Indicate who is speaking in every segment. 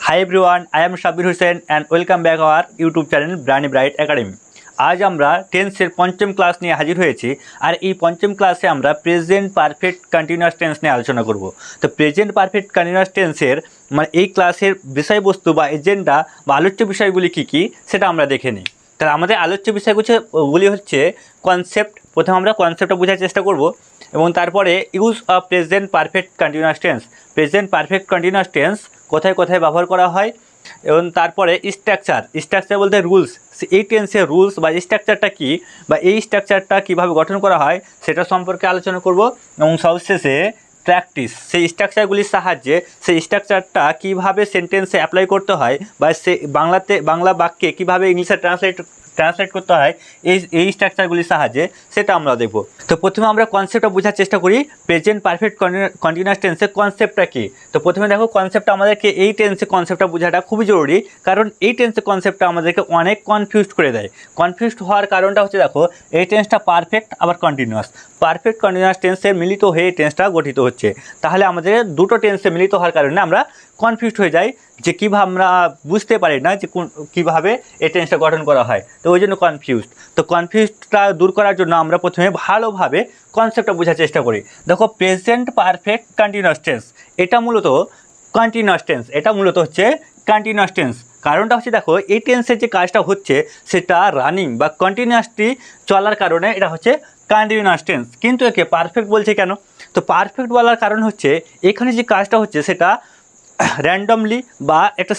Speaker 1: Hi everyone, I am Sabbir Hussain and welcome back our YouTube channel Brainy Academy। आज আমরা টেন্সের পঞ্চম class নিয়ে হাজির হয়েছি আর এই পঞ্চম ক্লাসে আমরা প্রেজেন্ট পারফেক্ট কন্টিনিউয়াস টেন্স নিয়ে আলোচনা করব। তো প্রেজেন্ট পারফেক্ট কন্টিনিউয়াস টেন্সের মানে এই ক্লাসের বিষয়বস্তু বা এজেন্ডা বা আলোচ্য বিষয়গুলি কী কী সেটা আমরা দেখে নিই। তাহলে আমাদের আলোচ্য বিষয়গুলি হচ্ছে কনসেপ্ট। প্রথমে আমরা কনসেপ্টটা বোঝার চেষ্টা করব এবং তারপরে use of present perfect continuous tense. Present perfect continuous tense কোথায় কোথায় ব্যবহার করা হয় এবং তারপরে স্ট্রাকচার বলতে রুলস। এই টেন্সের রুলস বা স্ট্রাকচারটা কী বা এই স্ট্রাকচারটা কীভাবে গঠন করা হয় সেটা সম্পর্কে আলোচনা করব এবং সবশেষে প্র্যাকটিস, সেই স্ট্রাকচারগুলির সাহায্যে সেই স্ট্রাকচারটা কীভাবে সেন্টেন্সে অ্যাপ্লাই করতে হয় বা সে বাংলা বাক্যে কীভাবে ইংলিশে ট্রান্সলেট করতে হয় এই স্ট্রাকচারগুলির সাহায্যে সেটা আমরা দেখব। তো প্রথমে আমরা কনসেপ্টটা বোঝার চেষ্টা করি। প্রেজেন্ট পারফেক্ট কন্টিনিউয়াস টেন্সের কনসেপ্টটা কী। তো প্রথমে দেখো কনসেপ্টটা আমাদেরকে এই টেন্সে কনসেপ্টটা বোঝাটা খুবই জরুরি, কারণ এই টেন্সে কনসেপ্টটা আমাদেরকে অনেক কনফিউজড করে দেয়। কনফিউজড হওয়ার কারণটা হচ্ছে দেখো এই টেন্সটা পারফেক্ট আবার কন্টিনিউয়াস। পারফেক্ট কন্টিনিউয়াস টেন্সের মিলিত হয়ে এই টেন্সটা গঠিত হচ্ছে। তাহলে আমাদের দুটো টেন্সে মিলিত হওয়ার কারণে আমরা কনফিউজড হয়ে যাই যে কীভাবে আমরা বুঝতে পারি না যে কীভাবে এই টেন্সটা গঠন করা হয়। তো ওই জন্য কনফিউজড। তো কনফিউজডটা দূর করার জন্য আমরা প্রথমে ভালোভাবে কনসেপ্টটা বোঝার চেষ্টা করি। দেখো প্রেজেন্ট পারফেক্ট কন্টিনিউয়াস টেন্স এটা মূলত কন্টিনিউয়াস টেন্স, এটা মূলত হচ্ছে কন্টিনিউয়াস টেন্স। কারণটা হচ্ছে দেখো এই টেন্সের যে কাজটা হচ্ছে সেটা রানিং বা কন্টিনিউয়াসলি চলার কারণে এটা হচ্ছে কন্টিনিউয়াস টেন্স। কিন্তু একে পারফেক্ট বলছে কেন? তো পারফেক্ট বলার কারণ হচ্ছে এখানে যে কাজটা হচ্ছে সেটা র্যান্ডমলি বা একটা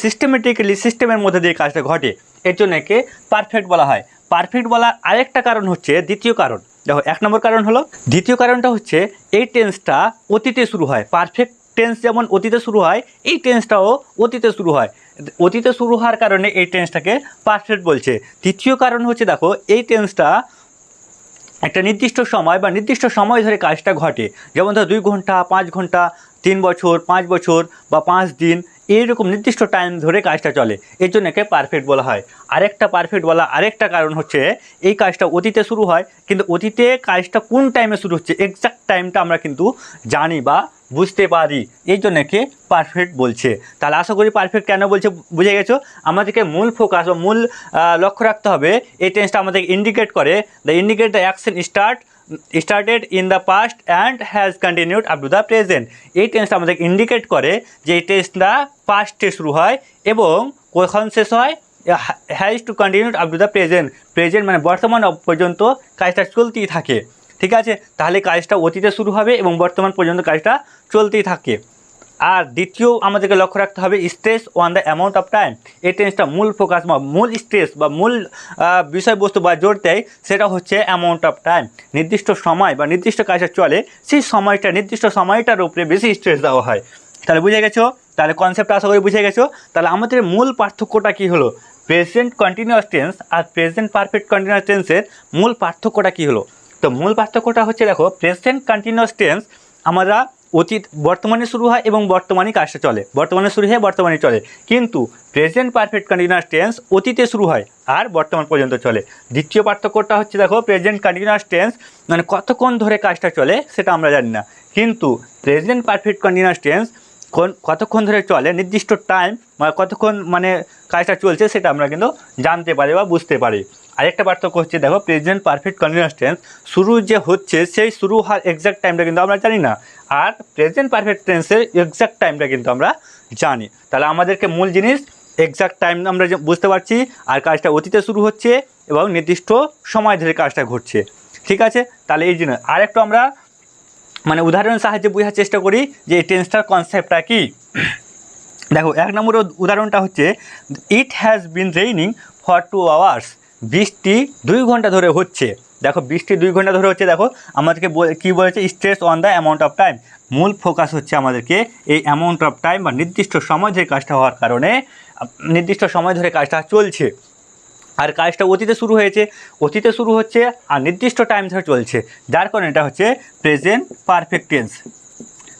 Speaker 1: সিস্টেমের মধ্যে দিয়ে কাজটা ঘটে, এর জন্য একে পারফেক্ট বলা হয়। পারফেক্ট বলার আরেকটা কারণ হচ্ছে দ্বিতীয় কারণ। দেখো এক নম্বর কারণ হলো, দ্বিতীয় কারণটা হচ্ছে এই টেন্সটা অতীতে শুরু হয়। পারফেক্ট টেন্স যেমন অতীতে শুরু হয়, এই টেন্সটাও অতীতে শুরু হয়। অতীতে শুরু হওয়ার কারণে এই টেন্সটাকে পারফেক্ট বলছে। তৃতীয় কারণ হচ্ছে দেখো এই টেন্সটা একটা নির্দিষ্ট সময় বা নির্দিষ্ট সময় ধরে কাজটা ঘটে। যেমন ধরো 2 ঘন্টা, 5 ঘন্টা, 3 বছর, 5 বছর বা 5 দিন, এইরকম নির্দিষ্ট টাইম ধরে কাজটা চলে, এর জন্য একে পারফেক্ট বলা হয়। আরেকটা পারফেক্ট বলা আরেকটা কারণ হচ্ছে এই কাজটা অতীতে শুরু হয়, কিন্তু অতীতে কাজটা কোন টাইমে শুরু হচ্ছে এক্সাক্ট টাইমটা আমরা কিন্তু জানি বা বুঝতে পারি, এই জন্য একে পারফেক্ট বলছে। তাহলে আশা করি পারফেক্ট কেন বলছে বুঝে গেছো। আমাদেরকে মূল ফোকাস বা মূল লক্ষ্য রাখতে হবে এই টেন্সটা আমাদের ইন্ডিকেট করে the action started in the past and has continued up to the present। এই টেন্সটা আমাদের ইন্ডিকেট করে যে এই টেন্সটা পাস্টে শুরু হয় এবং কখন শেষ হয়, has to continue up to the present মানে বর্তমান পর্যন্ত কাজটা চলতেই থাকে। ঠিক আছে, তাহলে কাজটা অতীতে শুরু হবে এবং বর্তমান পর্যন্ত কাজটা চলতেই থাকে। আর দ্বিতীয় আমাদেরকে লক্ষ্য রাখতে হবে stress on the amount of time. এই টেন্সটা মূল ফোকাস বা মূল স্ট্রেস বা মূল বিষয়বস্তু বা জোর দেয় সেটা হচ্ছে অ্যামাউন্ট অফ টাইম। নির্দিষ্ট সময় বা নির্দিষ্ট কাজটা চলে সেই সময়টা নির্দিষ্ট সময়টার উপরে বেশি স্ট্রেস দেওয়া হয়। তাহলে বুঝে গেছো, তাহলে কনসেপ্টটা আশা করি বুঝে গেছো। তাহলে আমাদের মূল পার্থক্যটা কী হলো? প্রেজেন্ট কন্টিনিউয়াস টেন্স আর প্রেজেন্ট পারফেক্ট কন্টিনিউয়াস টেন্সের মূল পার্থক্যটা কী হলো? তো মূল পার্থক্যটা হচ্ছে দেখো প্রেজেন্ট কন্টিনিউয়াস টেন্স আমরা অতীত বর্তমানে শুরু হয় এবং বর্তমানে কাজটা চলে, বর্তমানে শুরু হয় বর্তমানে চলে। কিন্তু প্রেজেন্ট পারফেক্ট কন্টিনিউয়াস টেন্স অতীতে শুরু হয় আর বর্তমান পর্যন্ত চলে। দ্বিতীয় পার্থক্যটা হচ্ছে দেখো প্রেজেন্ট কন্টিনিউয়াস টেন্স মানে কতক্ষণ ধরে কাজটা চলে সেটা আমরা জানি না, কিন্তু প্রেজেন্ট পারফেক্ট কন্টিনিউয়াস টেন্স কতক্ষণ ধরে চলে নির্দিষ্ট টাইম মানে কতক্ষণ মানে কাজটা চলছে সেটা আমরা কিন্তু জানতে পারি বা বুঝতে পারি। আরেকটা পার্থক্য হচ্ছে দেখো প্রেজেন্ট পারফেক্ট কন্টিনিউয়াস টেন্স শুরু যে হচ্ছে সেই শুরু হওয়ার এক্সাক্ট টাইমটা কিন্তু আমরা জানি না, আর প্রেজেন্ট পারফেক্ট টেন্সের এক্সাক্ট টাইমটা কিন্তু আমরা জানি। তাহলে আমাদেরকে মূল জিনিস এক্সাক্ট টাইম আমরা বুঝতে পারছি আর কাজটা অতীতে শুরু হচ্ছে এবং নির্দিষ্ট সময় ধরে কাজটা ঘটছে। ঠিক আছে, তাহলে এই জন্য আরেকটু আমরা মানে উদাহরণের সাহায্যে বোঝার চেষ্টা করি যে এই টেন্সটার কনসেপ্টটা কী। দেখো এক নম্বর উদাহরণটা হচ্ছে it has been raining for 2 hours. বৃষ্টি 2 ঘন্টা ধরে হচ্ছে। দেখো বৃষ্টি 2 ঘন্টা ধরে হচ্ছে, দেখো আমাদেরকে কী বলেছে stress on the amount of time. মূল ফোকাস হচ্ছে আমাদেরকে এই অ্যামাউন্ট অফ টাইম বা নির্দিষ্ট সময় ধরে কাজটা হওয়ার কারণে নির্দিষ্ট সময় ধরে কাজটা চলছে আর কাজটা অতীতে শুরু হয়েছে, অতীতে শুরু হচ্ছে আর নির্দিষ্ট টাইম ধরে চলছে, যার কারণে এটা হচ্ছে present perfect tense,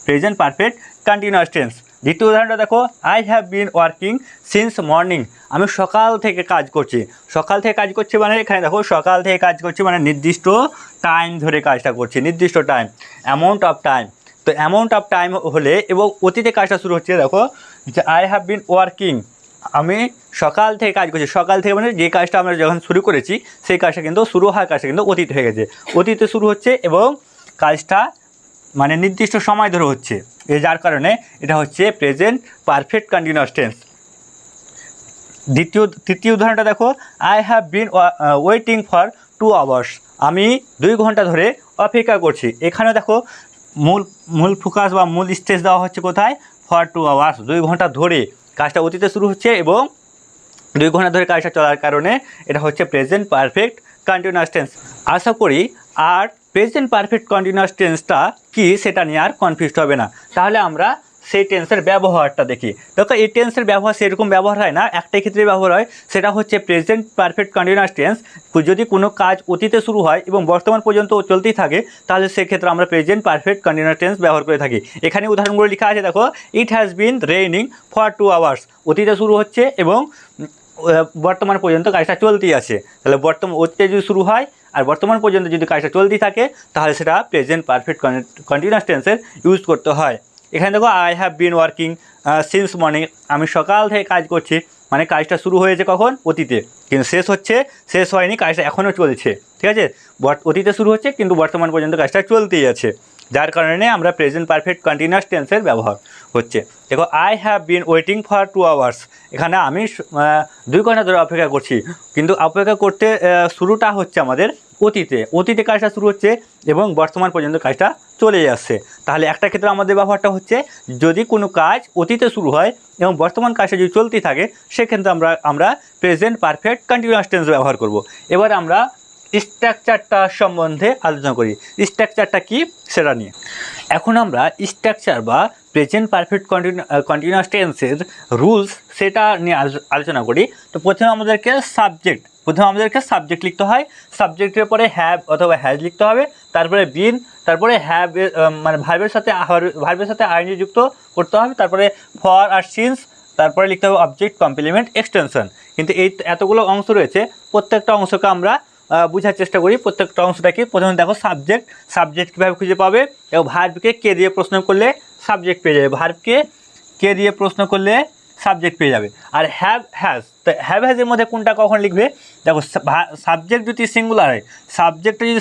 Speaker 1: present perfect continuous tense. দ্বিতীয় উদাহরণটা দেখো I have been working since morning. আমি সকাল থেকে কাজ করছি। সকাল থেকে কাজ করছি মানে এখানে দেখো সকাল থেকে কাজ করছি মানে নির্দিষ্ট টাইম ধরে কাজটা করছি, নির্দিষ্ট টাইম অ্যামাউন্ট অফ টাইম। তো অ্যামাউন্ট অফ টাইম হলে এবং অতীতে কাজটা শুরু হচ্ছে দেখো যে আই হ্যাভ বিন ওয়ার্কিং, আমি সকাল থেকে কাজ করছি। সকাল থেকে মানে যে কাজটা আমরা যখন শুরু করেছি সেই কাজটা কিন্তু শুরু হওয়ার কাজটা কিন্তু অতীত হয়ে গেছে, অতীতে শুরু হচ্ছে এবং কাজটা মানে নির্দিষ্ট সময় ধরে হচ্ছে, যার কারণে এটা হচ্ছে প্রেজেন্ট পারফেক্ট কন্টিনিউয়াস টেন্স। তৃতীয় উদাহরণটা দেখো, I have been waiting for 2 hours, আমি 2 ঘন্টা ধরে অপেক্ষা করছি। এখানে দেখো মূল ফোকাস বা মূল স্ট্রেস দেওয়া হচ্ছে কোথায়, ফর 2 আওয়ার্স, 2 ঘন্টা ধরে কাজটা অতীতে শুরু হচ্ছে এবং 2 ঘন্টা ধরে কাজটা চলার কারণে এটা হচ্ছে প্রেজেন্ট পারফেক্ট কন্টিনিউয়াস টেন্স। আশা করি আর প্রেজেন্ট পারফেক্ট কন্টিনিউয়াস টেন্সটা কি সেটা নিয়ে আর কনফিউজড হবে না। তাহলে আমরা সেই টেন্সের ব্যবহারটা দেখি। দেখো এই টেন্সের ব্যবহার সেরকম ব্যবহার হয় না, একটাই ক্ষেত্রে ব্যবহার হয়, সেটা হচ্ছে প্রেজেন্ট পারফেক্ট কন্টিনিউয়াস টেন্স। যদি কোনো কাজ অতীতে শুরু হয় এবং বর্তমান পর্যন্ত চলতেই থাকে তাহলে সেক্ষেত্রে আমরা প্রেজেন্ট পারফেক্ট কন্টিনিউয়াস টেন্স ব্যবহার করে থাকি। এখানে উদাহরণগুলো লেখা আছে দেখো, it has been raining for 2 hours, অতীতে শুরু হচ্ছে এবং বর্তমান পর্যন্ত কাজটা চলতেই আছে। তাহলে অতীতে যদি শুরু হয় আর বর্তমান পর্যন্ত যদি কাজটা চলতেই থাকে তাহলে সেটা প্রেজেন্ট পারফেক্ট কন্টিনিউয়াস টেন্সের ইউজ করতে হয়। এখানে দেখো I have been working since morning, আমি সকাল থেকে কাজ করছি, মানে কাজটা শুরু হয়েছে কখন, অতীতে, কিন্তু শেষ হয়নি, কাজটা এখনও চলছে। ঠিক আছে, অতীতে শুরু হচ্ছে কিন্তু বর্তমান পর্যন্ত কাজটা চলতেই আছে, যার কারণে আমরা প্রেজেন্ট পারফেক্ট কন্টিনিউয়াস টেন্সের ব্যবহার হচ্ছে। দেখো I have been waiting for 2 hours, এখানে আমি 2 ঘন্টা ধরে অপেক্ষা করছি, কিন্তু অপেক্ষা করতে শুরুটা হচ্ছে আমাদের অতীতে কাজটা শুরু হচ্ছে এবং বর্তমান পর্যন্ত কাজটা চলে আসছে। তাহলে একটা ক্ষেত্রে আমাদের ব্যবহারটা হচ্ছে যদি কোনো কাজ অতীতে শুরু হয় এবং বর্তমান কাজটা যদি চলতেই থাকে সেক্ষেত্রে আমরা প্রেজেন্ট পারফেক্ট কন্টিনিউয়াস টেন্স ব্যবহার করব। এবার আমরা স্ট্রাকচারটা সম্বন্ধে আলোচনা করি। স্ট্রাকচারটা কি সেটা নিয়ে এখন আমরা স্ট্রাকচার বা প্রেজেন্ট পারফেক্ট কন্টিনিউয়াস টেন্সের রুলস সেটা নিয়ে আলোচনা করি। তো প্রথমে আমাদেরকে সাবজেক্ট লিখতে হয়, সাবজেক্টের পরে হ্যাভ অথবা হ্যাজ লিখতে হবে, তারপরে বিন, তারপরে হ্যাভ মানে ভার্বের সাথে আইএনজি যুক্ত করতে হবে, তারপরে ফর আর সিন্স, তারপরে লিখতে হবে অবজেক্ট, কমপ্লিমেন্ট, এক্সটেনশন। কিন্তু এই এতগুলো অংশ রয়েছে, প্রত্যেকটা অংশকে আমরা বোঝার চেষ্টা করি। প্রত্যেকটা অংশটা কি, প্রথমে দেখো সাবজেক্ট কীভাবে খুঁজে পাবে, এবং ভার্বকে কে দিয়ে প্রশ্ন করলে সাবজেক্ট পেয়ে যাবে, ভার্বকে কে দিয়ে প্রশ্ন করলে সাবজেক্ট পেয়ে যাবে। আর হ্যাজ হ্যাজের মধ্যে কোনটা কখন লিখবে, দেখো সাবজেক্ট যদি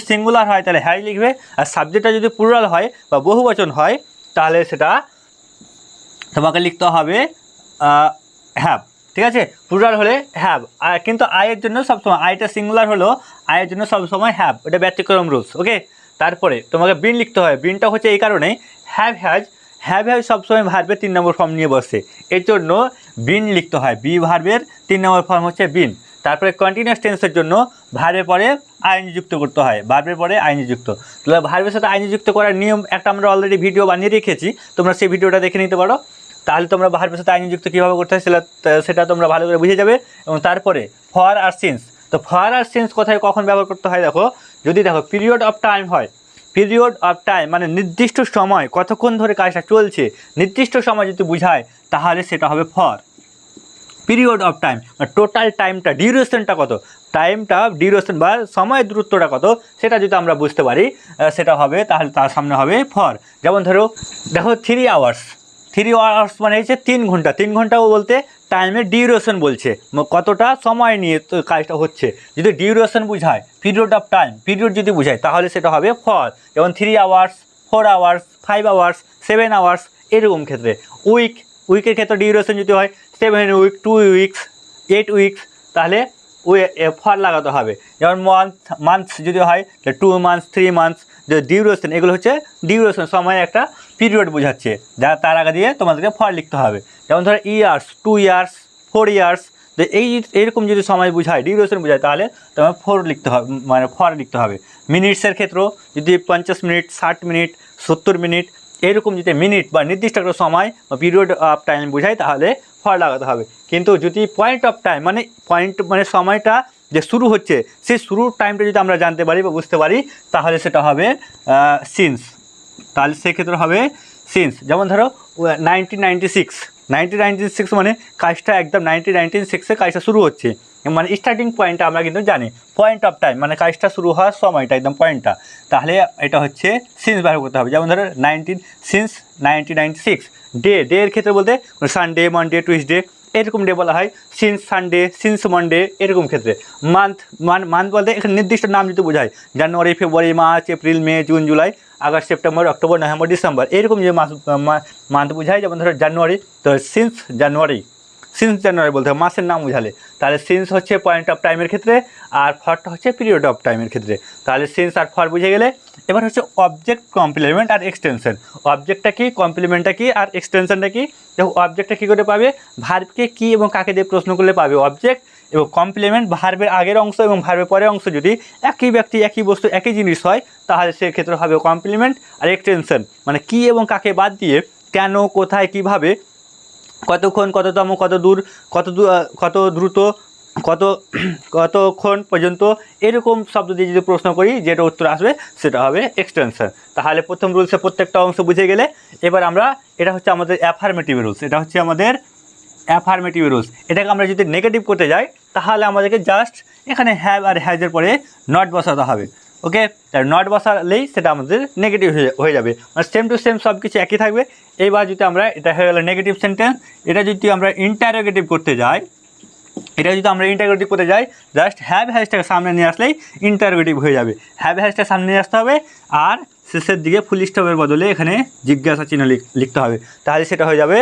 Speaker 1: সিঙ্গুলার হয় তাহলে হ্যাজ লিখবে, আর সাবজেক্টটা যদি প্লুরাল হয় বা বহুবচন হয় তাহলে সেটা তোমাকে লিখতে হবে হ্যাভ। ঠিক আছে, প্লুরাল হলে হ্যাভ, আর কিন্তু আয়ের জন্য সবসময়, আইটা সিঙ্গুলার হলো আয়ের জন্য সবসময় হ্যাভ, এটা ব্যতিক্রম রুলস। ওকে, তারপরে তোমাকে বিন লিখতে হয়। বিনটা হচ্ছে এই কারণে, হ্যাভ হ্যাজ সবসময় ভার্বের 3 নম্বর ফর্ম নিয়ে বসে, এর জন্য বিন লিখতে হয়। বি ভার্বের 3 নম্বর ফর্ম হচ্ছে বিন। তারপরে কন্টিনিউয়াস টেন্সের জন্য ভার্বের পরে আইএনজি যুক্ত করতে হয়, ভার্বের পরে আইএনজি যুক্ত। তাহলে ভার্বের সাথে আইএনজি যুক্ত করার নিয়ম একটা আমরা অলরেডি ভিডিও বানিয়ে রেখেছি, তোমরা সেই ভিডিওটা দেখে নিতে পারো। তাহলে তোমরা ভার্বের সাথে আইএনজি যুক্ত কীভাবে করতে হয় সেটা তোমরা ভালো করে বুঝে যাবে। এবং তারপরে ফর আর সিন্স, তো ফর আর সিন্স কোথায় কখন ব্যবহার করতে হয়, যদি পিরিয়ড অফ টাইম মানে নির্দিষ্ট সময়, কতক্ষণ ধরে কাজটা চলছে, নির্দিষ্ট সময় যদি বোঝায় তাহলে সেটা হবে for. Period of time total টাইমটা, ডিউরেশনটা কত, ডিউরেশন বা সময়ের দূরত্বটা কত সেটা যদি আমরা বুঝতে পারি সেটা হবে, তাহলে তার সামনে হবে ফর। যেমন দেখো 3 আওয়ার্স মানে হচ্ছে 3 ঘন্টা। 3 ঘন্টাও বলতে টাইমের ডিউরেশন বলছে, কতটা সময় নিয়ে তো কাজটা হচ্ছে। যদি ডিউরেশন বোঝায়, পিরিয়ড যদি বোঝায় তাহলে সেটা হবে ফর। যেমন 3 আওয়ার্স, 4 আওয়ার্স, 5 আওয়ার্স, 7 আওয়ার্স, এরকম ক্ষেত্রে। উইকের ক্ষেত্রে ডিউরেশন যদি হয় 7 উইক, 2 উইকস, 8 উইকস, তাহলে ফর লাগাতে হবে। যেমন মান্থস যদি হয় 2 মান্থস, 3 মান্থস, যে ডিউরেশন, এগুলো হচ্ছে ডিউরেশন, সময় একটা পিরিয়ড বোঝাচ্ছে, যা তার আগে দিয়ে তোমাদেরকে ফর লিখতে হবে। যেমন ইয়ার্স, 2 ইয়ার্স, 4 ইয়ার্স, যে এইরকম যদি সময় বোঝায়, ডিউরেশন বোঝায়, তাহলে তোমার ফর লিখতে হবে। মিনিটসের ক্ষেত্রেও যদি 50 মিনিট, 60 মিনিট, 70 মিনিট, এরকম যদি মিনিট বা নির্দিষ্ট একটা সময় বা পিরিয়ড অফ টাইম বোঝায় তাহলে ফর লাগাতে হবে। কিন্তু যদি পয়েন্ট অফ টাইম মানে সময়টা যে শুরু হচ্ছে সেই শুরুর টাইমটা যদি আমরা জানতে পারি বা বুঝতে পারি তাহলে সেটা হবে সিন্স। তাহলে সেক্ষেত্রে হবে সিন্স। যেমন 1996 মানে কাজটা একদম 1996 কাজটা শুরু হচ্ছে, মানে স্টার্টিং পয়েন্টটা আমরা কিন্তু জানি। পয়েন্ট অফ টাইম মানে কাজটা শুরু হওয়ার সময়টা, একদম পয়েন্টটা, তাহলে এটা হচ্ছে সিন্স ব্যবহার করতে হবে। যেমন সিন্স 1996, ডে এর ক্ষেত্রে বলতে সানডে, মানডে, টুইসডে এরকম ডে বলা হয়। সিন্স সানডে, সিন্স মানডে এরকম ক্ষেত্রে। মান্থ বলতে এখানে নির্দিষ্ট নাম যদি বোঝায়, January, February, March, April, May, June, July, August, September, October, November, December এরকম যে মান্থ বোঝায়, যেমন ধরো জানুয়ারি, তো সিন্স জানুয়ারি বলতে হবে মাসের নাম বোঝালে। তাহলে সিন্স হচ্ছে পয়েন্ট অফ টাইমের ক্ষেত্রে, আর ফরটা হচ্ছে পিরিয়ড অফ টাইমের ক্ষেত্রে। তাহলে সিন্স আর ফর বুঝে গেলে এবার হচ্ছে অবজেক্ট, কমপ্লিমেন্ট আর এক্সটেনশন। অবজেক্টটা কি, কমপ্লিমেন্টটা কি, আর এক্সটেনশনটা কি? দেখো অবজেক্টটা কী করে পাবে, ভার্বকে কী এবং কাকে দিয়ে প্রশ্ন করলে পাবে অবজেক্ট, এবং কমপ্লিমেন্ট ভার্বের আগের অংশ এবং ভার্বের পরের অংশ যদি একই ব্যক্তি, একই বস্তু, একই জিনিস হয় তাহলে সেক্ষেত্রে হবে কমপ্লিমেন্ট। আর এক্সটেনশন মানে কী এবং কাকে বাদ দিয়ে কেন, কোথায়, কিভাবে, কতক্ষণ, কততম, কত দূর, কত দ্রুত, কতক্ষণ পর্যন্ত এরকম শব্দ দিয়ে যদি প্রশ্ন করি যেটা উত্তর আসবে সেটা হবে এক্সটেনশন। তাহলে প্রথম রুলসে প্রত্যেকটা অংশ বুঝে গেলে এবার আমরা, এটা হচ্ছে আমাদের অ্যাফার্মেটিভ রুলস, এটা হচ্ছে আমাদের অ্যাফার্মেটিভ রুলস। এটাকে আমরা যদি নেগেটিভ করতে যাই তাহলে আমাদেরকে জাস্ট এখানে হ্যাভ আর হ্যাজের পরে নট বসাতে হবে। ওকে, তাই নট বসালেই সেটা আমাদের নেগেটিভ হয়ে যাবে, মানে সেম টু সেম সব কিছু একই থাকবে। এইবার যদি আমরা, এটা হয়ে গেলো নেগেটিভ সেন্টেন্স। এটা যদি আমরা ইন্টারোগেটিভ করতে যাই, জাস্ট হ্যাভ হ্যাজটাকে সামনে নিয়ে আসলেই ইন্টারোগেটিভ হয়ে যাবে। হ্যাভ হ্যাজটা সামনে নিয়ে আসতে হবে, আর শেষের দিকে ফুল স্টপের বদলে এখানে জিজ্ঞাসা চিহ্ন লিখতে হবে, তাহলে সেটা হয়ে যাবে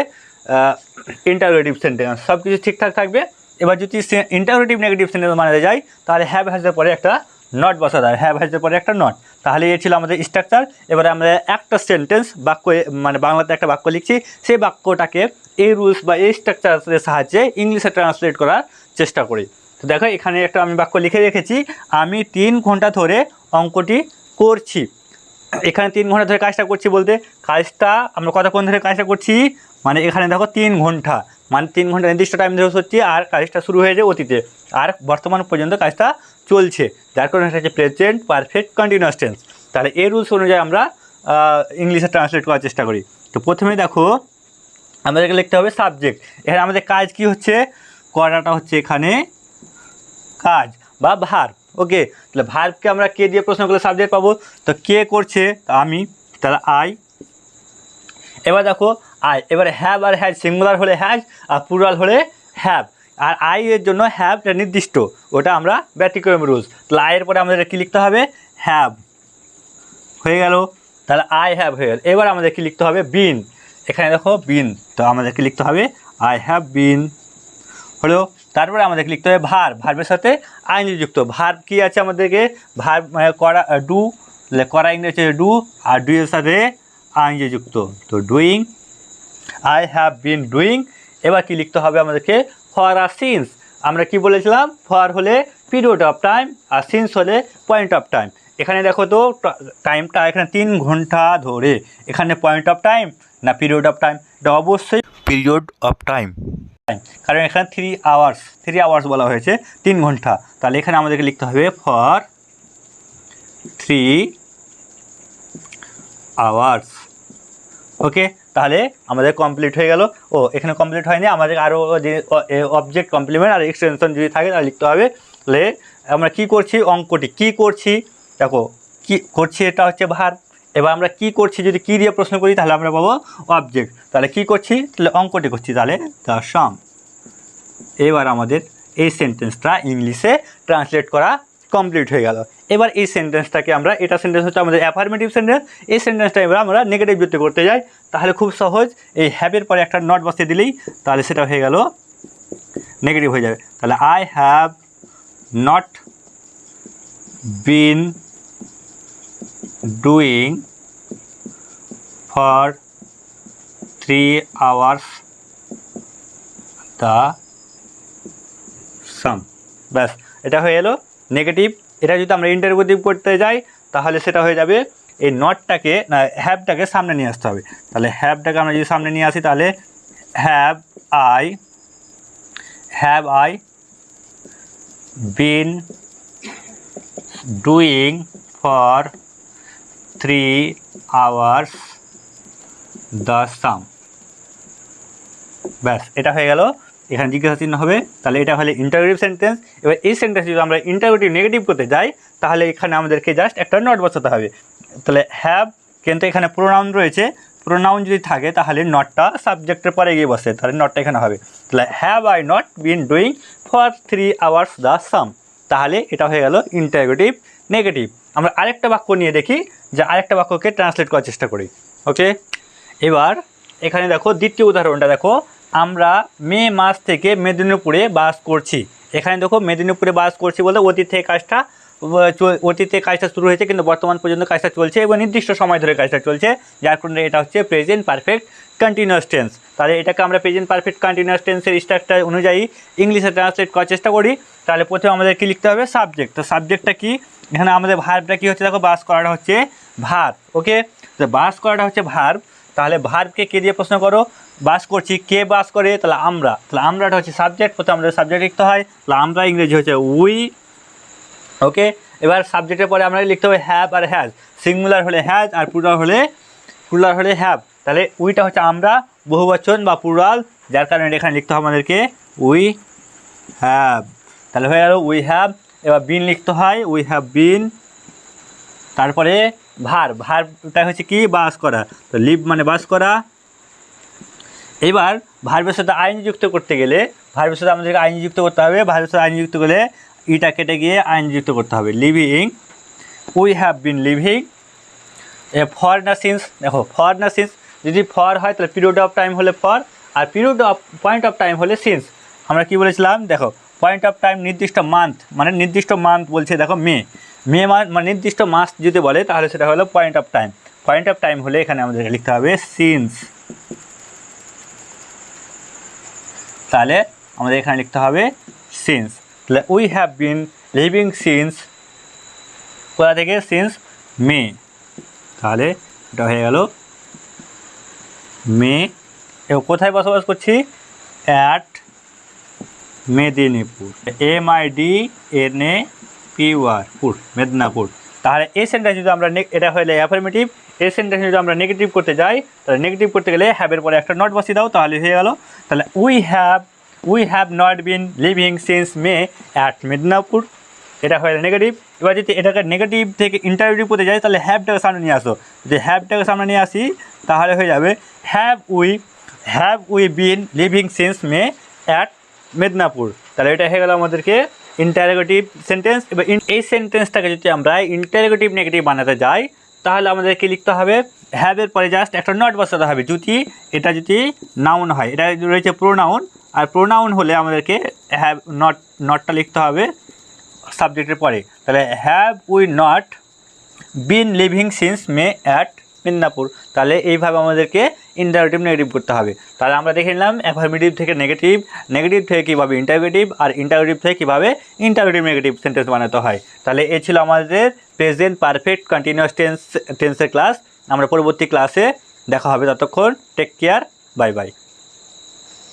Speaker 1: ইন্টারোগেটিভ সেন্টেন্স। সব কিছু ঠিকঠাক থাকবে। এবার যদি ইন্টারোগেটিভ নেগেটিভ সেন্টেন্স বানাতে যাই তাহলে হ্যাভ হ্যাজের পরে একটা নট বসাতে হবে, হ্যাভ হ্যাজের পরে একটা নট। তাহলে এ ছিল আমাদের স্ট্রাকচার। এবারে আমরা একটা সেন্টেন্স, বাক্য, মানে বাংলাতে একটা বাক্য লিখছি, সেই বাক্যটাকে এই রুলস বা এই স্ট্রাকচারের সাহায্যে ইংলিশে ট্রান্সলেট করার চেষ্টা করি। তো দেখো এখানে একটা আমি বাক্য লিখে রেখেছি, আমি 3 ঘন্টা ধরে অঙ্কটি করছি। এখানে 3 ঘন্টা ধরে কাজটা করছি বলতে কাজটা আমরা কতক্ষণ ধরে কাজটা করছি, মানে এখানে দেখো 3 ঘন্টা, মানে 3 ঘন্টা নির্দিষ্ট টাইম ধরে হচ্ছে, আর কাজটা শুরু হয়েছে অতীতে, আর বর্তমান পর্যন্ত কাজটা চলছে, যার কারণে এটা হচ্ছে প্রেজেন্ট পারফেক্ট কন্টিনিউয়াস টেন্স। তাহলে এই রুলস অনুযায়ী আমরা ইংলিশে ট্রান্সলেট করার চেষ্টা করি। তো প্রথমে দেখো আমাদেরকে লিখতে হবে সাবজেক্ট। এখানে আমাদের কাজ কি হচ্ছে, করাটা হচ্ছে এখানে কাজ বা ভার্ব। ওকে, তাহলে ভার্বকে আমরা কে দিয়ে প্রশ্ন করলে সাবজেক্ট পাবো, তো কে করছে, আমি, তাহলে আই। এবার দেখো আই, এবারে হ্যাভ আর হ্যাজ, সিঙ্গুলার হলে হ্যাজ আর প্লুরাল হলে হ্যাভ, আর আই এর জন্য হ্যাভটা নির্দিষ্ট, ওটা আমরা ব্যতিক্রম রুলস। তাহলে আয়ের পরে আমাদের কী লিখতে হবে, হ্যাভ হয়ে গেল, তাহলে আই হ্যাভ হয়ে গেল। এবার আমাদের কী লিখতে হবে, বিন। এখানে দেখো বিন, তো আমাদেরকে লিখতে হবে আই হ্যাভ বিন হলো। তারপরে আমাদেরকে লিখতে হবে ভার্ব, ভার্বের সাথে আইনজি যুক্ত। ভার্ব কী আছে আমাদেরকে, ভার্ব মানে করা, ডু, করা ইংরেজি হচ্ছে ডু, আর ডু এর সাথে আইনজি যুক্ত, তো doing, I have been doing. এবার কি লিখতে হবে আমাদেরকে, ফর আর সিন্স। আমরা কি বলেছিলাম, ফর হলে পিরিয়ড অফ টাইম আর সিন্স হলে পয়েন্ট অফ টাইম। এখানে দেখো তো টাইমটা এখানে 3 ঘন্টা ধরে, এখানে পয়েন্ট অফ টাইম না পিরিয়ড অফ টাইম, এটা অবশ্যই পিরিয়ড অফ টাইম, কারণ এখানে 3 আওয়ার্স বলা হয়েছে, 3 ঘন্টা। তাহলে এখানে আমাদেরকে লিখতে হবে ফর 3 আওয়ার্স। ওকে, তাহলে আমাদের কমপ্লিট হয়ে গেল। ও এখানে কমপ্লিট হয়নি, আমাদের আরও যে অবজেক্ট, কমপ্লিমেন্ট আর এক্সটেনশন যদি থাকে তাহলে লিখতে হবে। তাহলে আমরা কি করছি, অঙ্কটি কি করছি, দেখো কি করছি, এটা হচ্ছে ভার্ব। এবার আমরা কি করছি, যদি কি দিয়ে প্রশ্ন করি তাহলে আমরা পাবো অবজেক্ট। তাহলে কি করছি, তাহলে অঙ্কটি করছি, তাহলে দ্য সাম। এবার আমাদের এই সেন্টেন্সটা ইংলিশে ট্রান্সলেট করা কমপ্লিট হয়ে গেল। এবার এই সেন্টেন্সটাকে আমরা, এটা সেন্টেন্স হচ্ছে আমাদের অ্যাফার্মেটিভ সেন্টেন্স, এই সেন্টেন্সটা এবার আমরা নেগেটিভ যুক্ত করতে যাই, তাহলে খুব সহজ, এই হ্যাভের পরে একটা নট বসিয়ে দিলেই তাহলে সেটা হয়ে গেল নেগেটিভ হয়ে যাবে। তাহলে I have not been doing for 3 hours the same. ব্যাস, এটা হয়ে এলো নেগেটিভ। এটা যদি আমরা ইন্টারোগেটিভ করতে যাই তাহলে সেটা হয়ে যাবে, এই নটটাকে না হ্যাভটাকে সামনে নিয়ে আসতে হবে। তাহলে হ্যাভটাকে আমরা যদি সামনে নিয়ে আসি তাহলে have I been doing for 3 hours the same. ব্যাস, এটা হয়ে গেল, এখানে জিজ্ঞাসা চিহ্ন হবে, তাহলে এটা হলে ইন্টারোগেটিভ সেন্টেন্স। এবার এই সেন্টেন্স যদি আমরা ইন্টারোগেটিভ নেগেটিভ করতে যাই তাহলে এখানে আমাদেরকে জাস্ট একটা নট বসাতে হবে। তাহলে হ্যাভ, কিন্তু এখানে প্রোনাউন রয়েছে, প্রোনাউন যদি থাকে তাহলে নটটা সাবজেক্টের পরে গিয়ে বসে, তাহলে নটটা এখানে হবে। তাহলে have I not been doing for 3 hours the same, তাহলে এটা হয়ে গেল ইন্টারোগেটিভ নেগেটিভ। আমরা আরেকটা বাক্য নিয়ে দেখি, যে আরেকটা বাক্যকে ট্রান্সলেট করার চেষ্টা করি। ওকে, এবার এখানে দেখো দ্বিতীয় উদাহরণটা দেখো, আমরা মে মাস থেকে মেদিনীপুরে বাস করছি। এখানে দেখো মেদিনীপুরে বাস করছি বলতে অতীতে কাজটা শুরু হয়েছে, কিন্তু বর্তমান পর্যন্ত কাজটা চলছে এবং নির্দিষ্ট সময় ধরে কাজটা চলছে, যার কারণে এটা হচ্ছে প্রেজেন্ট পারফেক্ট কন্টিনিউয়াস টেন্স। তাহলে এটাকে আমরা প্রেজেন্ট পারফেক্ট কন্টিনিউয়াস টেন্সের স্ট্রাকচার অনুযায়ী ইংলিশে ট্রান্সলেট করার চেষ্টা করি। তাহলে প্রথমে আমাদের কী লিখতে হবে? সাবজেক্ট। তো সাবজেক্টটা কি? এখানে আমাদের ভার্বটা কী হচ্ছে? দেখো বাস করাটা হচ্ছে ভার্ব। ওকে, তো বাস করাটা হচ্ছে ভার্ব। তাহলে ভার্বকে কে দিয়ে প্রশ্ন করো? বাস করছি, কে বাস করে? তাহলে আমরা। তাহলে আমরাটা হচ্ছে সাবজেক্ট, প্রথমে আমাদের সাবজেক্ট লিখতে হয়। তাহলে আমরা ইংরেজি হচ্ছে উই। ওকে, এবার সাবজেক্টের পরে আমরা লিখতে হবে হ্যাভ আর হ্যাজ। সিঙ্গুলার হলে হ্যাজ আর প্লুরাল হলে হ্যাভ। তাহলে উইটা হচ্ছে আমরা, বহুবচন বা প্লুরাল, যার কারণে এখানে লিখতে হবে আমাদেরকে উই হ্যাভ। তাহলে হয়ে গেল উই হ্যাভ। এবার বিন লিখতে হয়, উই হ্যাভ বিন। তারপরে ভার্বটা হচ্ছে কি? বাস করা। তো লিভ মানে বাস করা। এবার ভার্বের সাথে আইন যুক্ত করতে গেলে ভার্বের সাথে আমাদেরকে আইন যুক্ত করতে হবে। ভার্বের সাথে আইন যুক্ত করলে ইটা কেটে গিয়ে আইন যুক্ত করতে হবে, living. We have been living. For না সিন্স, দেখো ফর না সিন্স, যদি ফর হয় তাহলে পিরিয়ড অফ টাইম হলে ফর, আর পয়েন্ট অফ টাইম হলে সিন্স। আমরা কি বলেছিলাম? দেখো পয়েন্ট অফ টাইম নির্দিষ্ট মান্থ, মানে নির্দিষ্ট মান্থ বলছে, দেখো মে মানে নির্দিষ্ট মাস যদি বলে তাহলে সেটা হলো point of time. Point of time হলে এখানে আমাদেরকে লিখতে হবে সিন্স। তাহলে আমাদের এখানে লিখতে হবে সিন্স। তাহলে we have been living since, কোথা থেকে? সিন্স মে। তাহলে এটা হয়ে গেল মে। এবং কোথায় বসবাস করছি? অ্যাট মেদিনীপুর, MIDNAPUR, পুর, মেদিনীপুর। তাহলে এই সেন্টেন্স যদি আমরা এটা হলে অ্যাফার্মেটিভ, এই সেন্টেন্স যদি আমরা নেগেটিভ করতে যাই, তাহলে নেগেটিভ করতে গেলে হ্যাভের পরে একটা নট বসিয়ে দাও, তাহলে হয়ে গেল। তাহলে we have not been living since May at Medinipur, এটা হয়ে গেল নেগেটিভ। এবার যদি এটাকে নেগেটিভ থেকে ইন্টারভিউ করতে যাই, তাহলে হ্যাভটাকে সামনে নিয়ে আসো। যদি হ্যাভটাকে সামনে নিয়ে আসি তাহলে হয়ে যাবে have we been living since May at Medinipur. তাহলে এটা হয়ে গেল আমাদেরকে ইন্টারোগেটিভ সেন্টেন্স। এবার এই সেন্টেন্সটাকে যদি আমরা ইন্টারোগেটিভ নেগেটিভ বানাতে যাই, তাহলে আমাদেরকে লিখতে হবে হ্যাভের পরে জাস্ট একটা নট বসাতে হবে। যদি নাউন হয়, এটা রয়েছে প্রোনাউন, আর প্রোনাউন হলে আমাদেরকে নটটা লিখতে হবে সাবজেক্টের পরে। তাহলে have we not been living since May at Medinipur. তাহলে এইভাবে আমাদেরকে ইন্টারোগেটিভ নেগেটিভ করতে হবে। তাহলে আমরা দেখে নিলাম অ্যাফার্মেটিভ থেকে নেগেটিভ, নেগেটিভ থেকে কীভাবে ইন্টারোগেটিভ, আর ইন্টারোগেটিভ থেকে কীভাবে ইন্টারোগেটিভ নেগেটিভ সেন্টেন্স বানাতে হয়। তাহলে এই ছিল আমাদের প্রেজেন্ট পারফেক্ট কন্টিনিউয়াস টেন্সের ক্লাস। আমরা পরবর্তী ক্লাসে দেখা হবে, ততক্ষণ টেক কেয়ার, বাই বাই।